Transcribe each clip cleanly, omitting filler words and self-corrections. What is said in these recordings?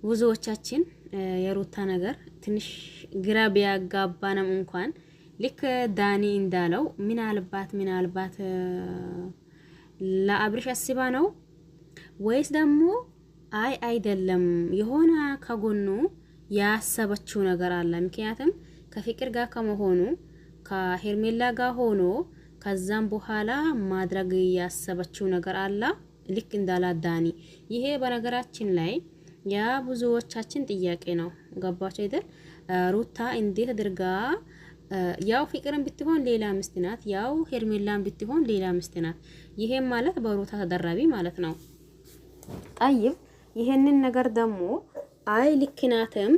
ብዙዎቻችን የሩታ ነገር ትንሽ ግራ ቢያጋባንም እንኳን ልክ ዳኒ እንዳለው ምናልባት ለአብርሽ አስባ ነው ወይስ ደግሞ አይደለም የሆነ ከጎኑ ያሰበችው ነገር አለ። ምክንያቱም ከፍቅር ጋር ከመሆኑ ከሄርሜላ ጋር ሆኖ ከዛም በኋላ ማድረግ ያሰበችው ነገር አለ ልክ እንዳላት ዳኒ። ይሄ በነገራችን ላይ ያ ብዙዎቻችን ጥያቄ ነው። ገባችሁ አይደል? ሩታ እንዴት አድርጋ ያው ፍቅርን ብትሆን ሌላ ሚስት ናት፣ ያው ሄርሜላን ብትሆን ሌላ ሚስት ናት። ይሄም ማለት በሩታ ተደራቢ ማለት ነው። ጠይብ ይሄንን ነገር ደግሞ ልክ ናትም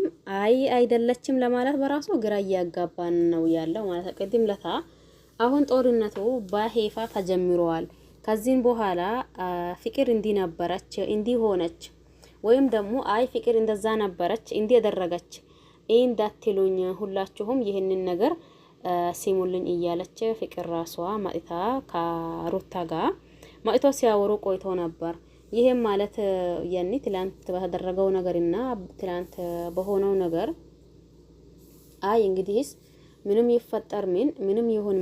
አይደለችም ለማለት በራሱ ግራ እያጋባን ነው ያለው ማለት ነው። ቅድም ለታ አሁን ጦርነቱ በሄፋ ተጀምሯል። ከዚህም በኋላ ፍቅር እንዲ ነበረች እንዲ ሆነች ወይም ደግሞ ፍቅር እንደዛ ነበረች እንዲ ያደረገች እንዳትሉኝ ሁላችሁም ይሄንን ነገር ሲሙልኝ እያለች ፍቅር ራሷ ማጥታ ከሩታ ጋር ማጥቶ ሲያወሩ ቆይቶ ነበር። ይሄም ማለት ያኔ ትላንት በተደረገው ነገርና ትላንት በሆነው ነገር እንግዲህስ ምንም ይፈጠር ምንም ይሁን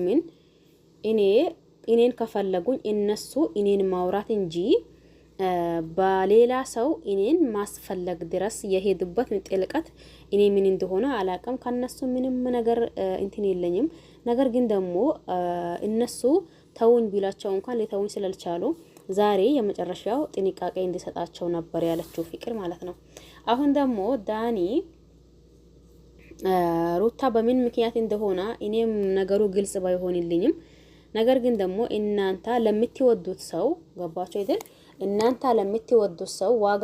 እኔን ከፈለጉኝ እነሱ እኔን ማውራት እንጂ በሌላ ሰው እኔን ማስፈለግ ድረስ የሄዱበት ጥልቀት እኔ ምን እንደሆነ አላቀም። ከነሱ ምንም ነገር እንትን የለኝም። ነገር ግን ደግሞ እነሱ ተውኝ ቢላቸው እንኳን ሊተውኝ ስላልቻሉ ዛሬ የመጨረሻው ጥንቃቄ እንዲሰጣቸው ነበር ያለችው ፍቅር ማለት ነው። አሁን ደግሞ ዳኒ ሩታ በምን ምክንያት እንደሆነ እኔም ነገሩ ግልጽ ባይሆንልኝም ነገር ግን ደግሞ እናንተ ለምትወዱት ሰው ገባችሁ አይደል? እናንተ ለምትወዱት ሰው ዋጋ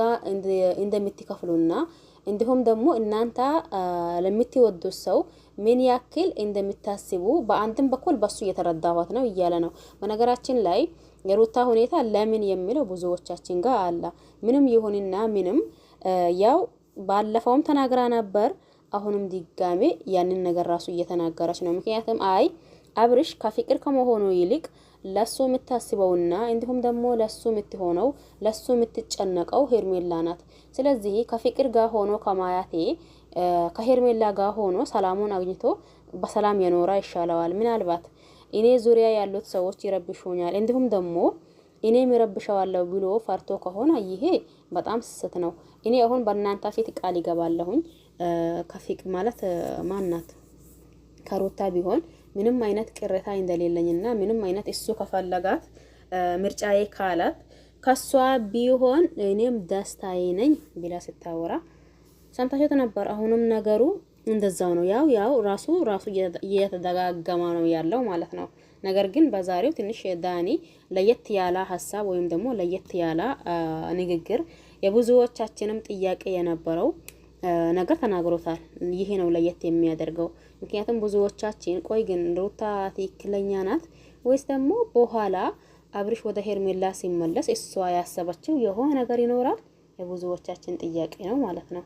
እንደምትከፍሉና እንዲሁም ደግሞ እናንተ ለምትወዱት ሰው ምን ያክል እንደምታስቡ በአንድም በኩል በሱ እየተረዳኋት ነው እያለ ነው። በነገራችን ላይ የሩታ ሁኔታ ለምን የሚለው ብዙዎቻችን ጋር አለ። ምንም ይሁንና ምንም ያው ባለፈውም ተናግራ ነበር። አሁንም ድጋሜ ያንን ነገር ራሱ እየተናገረች ነው። ምክንያቱም አብርሽ ከፍቅር ከመሆኑ ይልቅ ለሱ የምታስበውና እንዲሁም ደግሞ ለሱ የምትሆነው ለሱ የምትጨነቀው ሄርሜላ ናት። ስለዚህ ከፍቅር ጋር ሆኖ ከማያቴ ከሄርሜላ ጋር ሆኖ ሰላሙን አግኝቶ በሰላም የኖራ ይሻለዋል። ምናልባት እኔ ዙሪያ ያሉት ሰዎች ይረብሹኛል እንዲሁም ደግሞ እኔም ይረብሻዋለሁ ብሎ ፈርቶ ከሆነ ይሄ በጣም ስህተት ነው። እኔ አሁን በእናንተ ፊት ቃል ይገባለሁኝ ከፍቅር ማለት ማናት ከሩታ ቢሆን ምንም አይነት ቅሬታ እንደሌለኝና ምንም አይነት እሱ ከፈለጋት ምርጫዬ ካላት ከሷ ቢሆን እኔም ደስታዬ ነኝ ብላ ስታወራ ሰምታችሁት ነበር። አሁንም ነገሩ እንደዛው ነው። ያው ራሱ እየተደጋገመ ነው ያለው ማለት ነው። ነገር ግን በዛሬው ትንሽ ዳኒ ለየት ያለ ሐሳብ ወይም ደግሞ ለየት ያለ ንግግር የብዙዎቻችንም ጥያቄ የነበረው ነገር ተናግሮታል። ይሄ ነው ለየት የሚያደርገው። ምክንያቱም ብዙዎቻችን ቆይ ግን ሩታ ትክክለኛ ናት ወይስ ደግሞ በኋላ አብርሽ ወደ ሄርሜላ ሲመለስ እሷ ያሰበችው የሆነ ነገር ይኖራል? የብዙዎቻችን ጥያቄ ነው ማለት ነው።